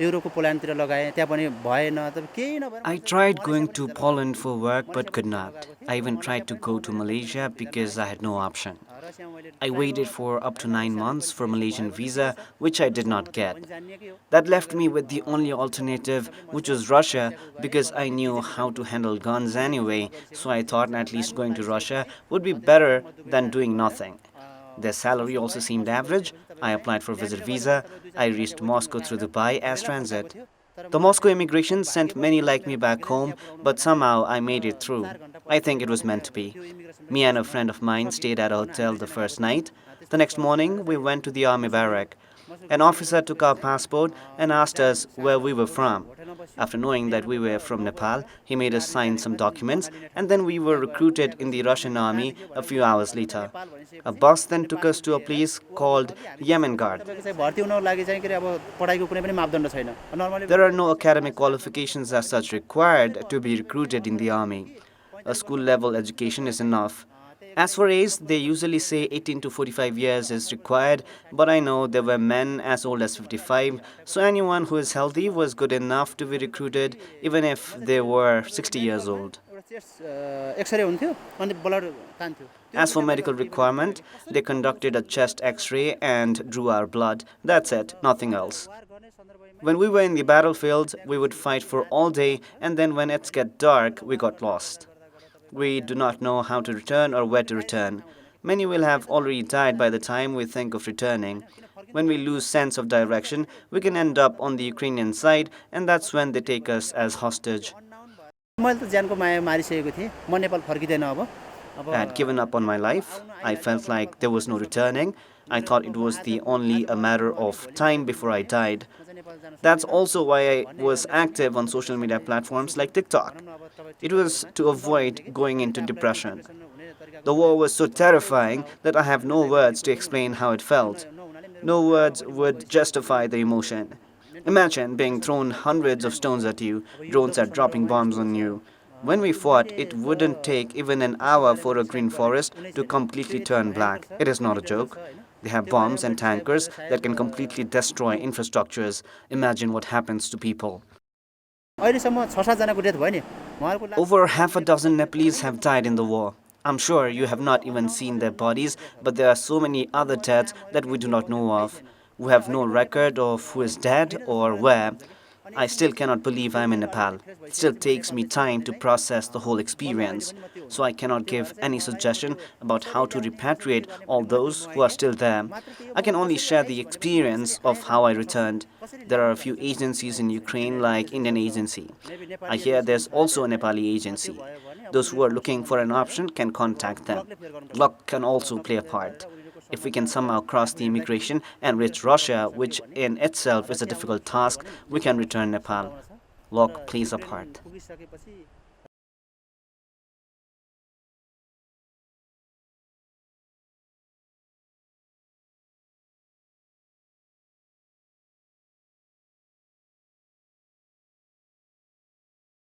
युरोपको पोल्यान्डतिर लगाएँ त्यहाँ पनि भएन तब केही नभएर I tried going to Poland for work but could not. I even tried to go to Malaysia because I had no option. रसियामा मैले I ट्राई waited गर्नु for up to 9 months for Malaysian visa, सक्छ which I did not ठाउँमा get. पनि जानिएकै हो That left me with the only alternative, which was Russia, because I knew how to handle guns anyway, so I thought at least going to Russia would be better than doing nothing. Their salary also seemed average. I applied for visit visa. I reached Moscow through Dubai as transit. The Moscow immigration sent many like me back home, but somehow I made it through. I think it was meant to be. Me and a friend of mine stayed at a hotel the first night. The next morning, we went to the army barrack. An officer took our passport and asked us where we were from. After knowing that we were from Nepal, he made us sign some documents, and then we were recruited in the Russian army a few hours later. A bus then took us to a place called Yemen Guard. भर्ती हुनको लागि चाहिँ के अरे अब पढाइको कुनै पनि मापदण्ड छैन normally There are no academic qualifications as such required to be recruited in the army. A school level education is enough. As for age, they usually say 18 to 45 years is required, but I know there were men as old as 55, so anyone who is healthy was good enough to be recruited, even if they were 60 years old. X ray हुन्थ्यो अनि blood तान्थ्यो As for medical requirement, they conducted a chest x-ray and drew our blood. That's it, nothing else. When we were in the battlefield, we would fight for all day, and then when it got dark, we got lost. We do not know how to return or where to return. Many will have already died by the time we think of returning. When we lose sense of direction, we can end up on the Ukrainian side, and that's when they take us as hostage. मैले त ज्यानको माया मारिसकेको थिएँ म नेपाल फर्किँदैन अब I had given up on my life. I felt like there was no returning. I thought it was the only a matter of time before I died. That's also why I was active on social media platforms like TikTok. It was to avoid going into depression. The war was so terrifying that I have no words to explain how it felt. No words would justify the emotion. Imagine being thrown hundreds of stones at you, drones are dropping bombs on you. When we fought, it wouldn't take even an hour for a green forest to completely turn black. It is not a joke. They have bombs and tankers that can completely destroy infrastructures. Imagine what happens to people. अहिलेसम्म 6-7 जनाको death भयो नि उहाँहरुको Over half a dozen Nepalese have died in the war. I'm sure you have not even seen their bodies, but there are so many other deaths that we do not know of. We have no record of who is dead or where. I still cannot believe I'm in Nepal. It still takes me time to process the whole experience, so I cannot give any suggestion about how to repatriate all those who are still there. I can only share the experience of how I returned. There are a few agencies in Ukraine like Indian Agency. I hear there's also a Nepali agency. Those who are looking for an option can contact them. Luck can also play a part. If we can somehow cross the immigration and reach Russia, which in itself is a difficult task, we can return Nepal. Luck plays a part.